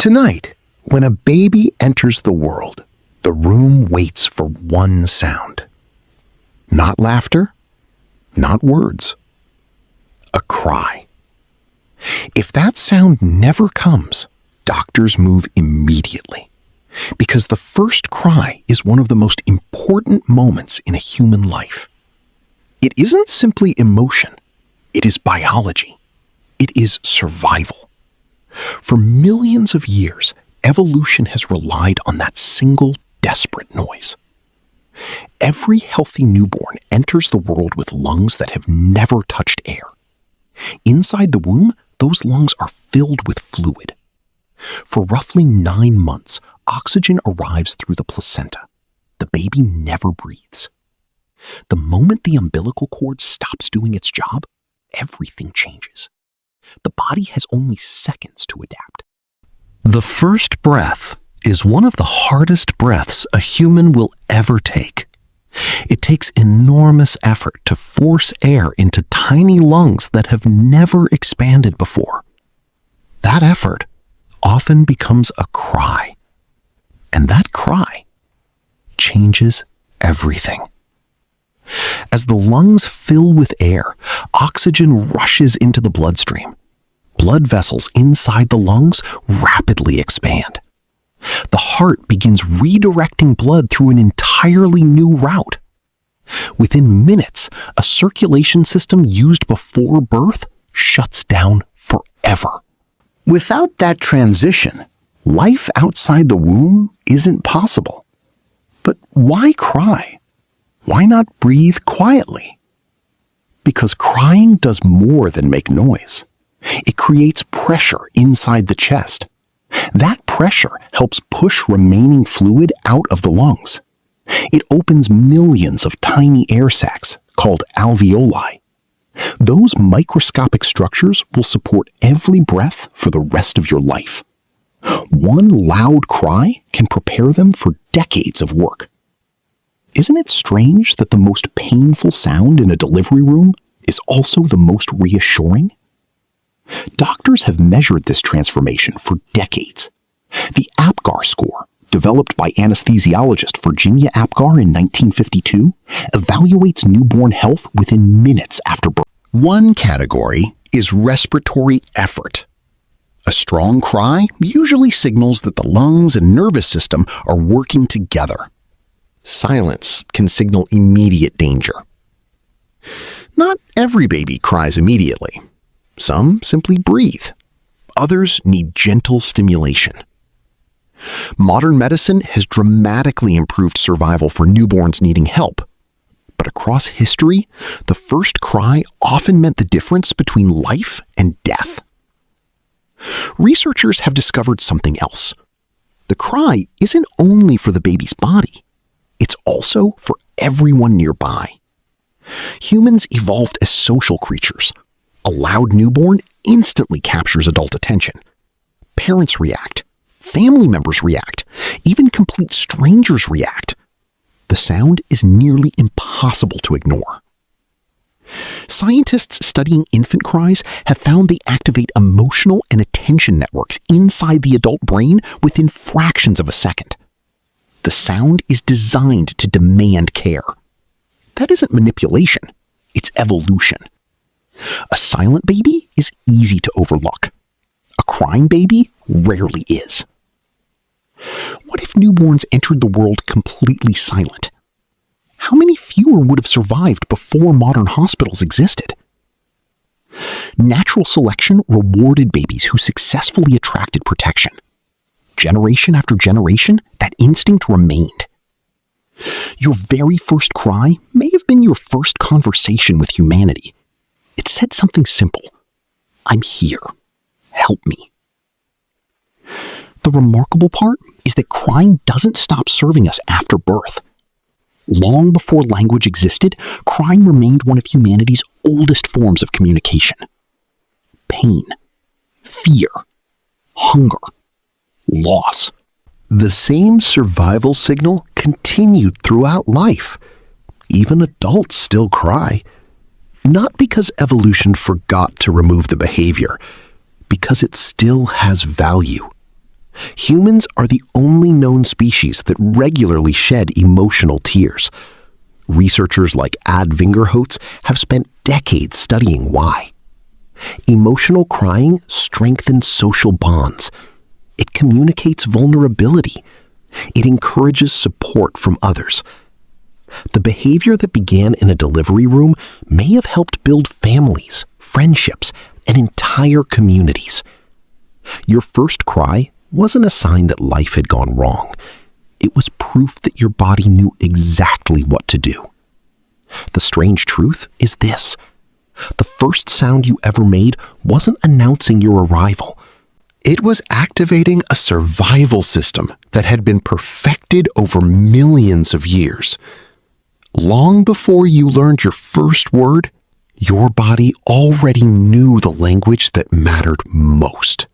Tonight, when a baby enters the world, the room waits for one sound. Not laughter, not words. A cry. If that sound never comes, doctors move immediately, because the first cry is one of the most important moments in a human life. It isn't simply emotion, it is biology. It is survival. For millions of years, evolution has relied on that single desperate noise. Every healthy newborn enters the world with lungs that have never touched air. Inside the womb, those lungs are filled with fluid. For roughly 9 months, oxygen arrives through the placenta. The baby never breathes. The moment the umbilical cord stops doing its job, everything changes. The body has only seconds to adapt. The first breath is one of the hardest breaths a human will ever take. It takes enormous effort to force air into tiny lungs that have never expanded before. That effort often becomes a cry, and that cry changes everything. As the lungs fill with air, oxygen rushes into the bloodstream. Blood vessels inside the lungs rapidly expand. The heart begins redirecting blood through an entirely new route. Within minutes, a circulation system used before birth shuts down forever. Without that transition, life outside the womb isn't possible. But why cry? Why not breathe quietly? Because crying does more than make noise. It creates pressure inside the chest. That pressure helps push remaining fluid out of the lungs. It opens millions of tiny air sacs, called alveoli. Those microscopic structures will support every breath for the rest of your life. One loud cry can prepare them for decades of work. Isn't it strange that the most painful sound in a delivery room is also the most reassuring? Doctors have measured this transformation for decades. The Apgar Score, developed by anesthesiologist Virginia Apgar in 1952, evaluates newborn health within minutes after birth. One category is respiratory effort. A strong cry usually signals that the lungs and nervous system are working together. Silence can signal immediate danger. Not every baby cries immediately. Some simply breathe. Others need gentle stimulation. Modern medicine has dramatically improved survival for newborns needing help. But across history, the first cry often meant the difference between life and death. Researchers have discovered something else. The cry isn't only for the baby's body. It's also for everyone nearby. Humans evolved as social creatures. A loud newborn instantly captures adult attention. Parents react. Family members react. Even complete strangers react. The sound is nearly impossible to ignore. Scientists studying infant cries have found they activate emotional and attention networks inside the adult brain within fractions of a second. The sound is designed to demand care. That isn't manipulation. It's evolution. A silent baby is easy to overlook. A crying baby rarely is. What if newborns entered the world completely silent? How many fewer would have survived before modern hospitals existed? Natural selection rewarded babies who successfully attracted protection. Generation after generation, that instinct remained. Your very first cry may have been your first conversation with humanity. It said something simple. I'm here. Help me. The remarkable part is that crying doesn't stop serving us after birth. Long before language existed, crying remained one of humanity's oldest forms of communication. Pain, fear, hunger, loss. The same survival signal continued throughout life. Even adults still cry. Not because evolution forgot to remove the behavior, because it still has value. Humans are the only known species that regularly shed emotional tears. Researchers like Ad Vingerhoats have spent decades studying why. Emotional crying strengthens social bonds. It communicates vulnerability. It encourages support from others. The behavior that began in a delivery room may have helped build families, friendships, and entire communities. Your first cry wasn't a sign that life had gone wrong. It was proof that your body knew exactly what to do. The strange truth is this: the first sound you ever made wasn't announcing your arrival. It was activating a survival system that had been perfected over millions of years. Long before you learned your first word, your body already knew the language that mattered most.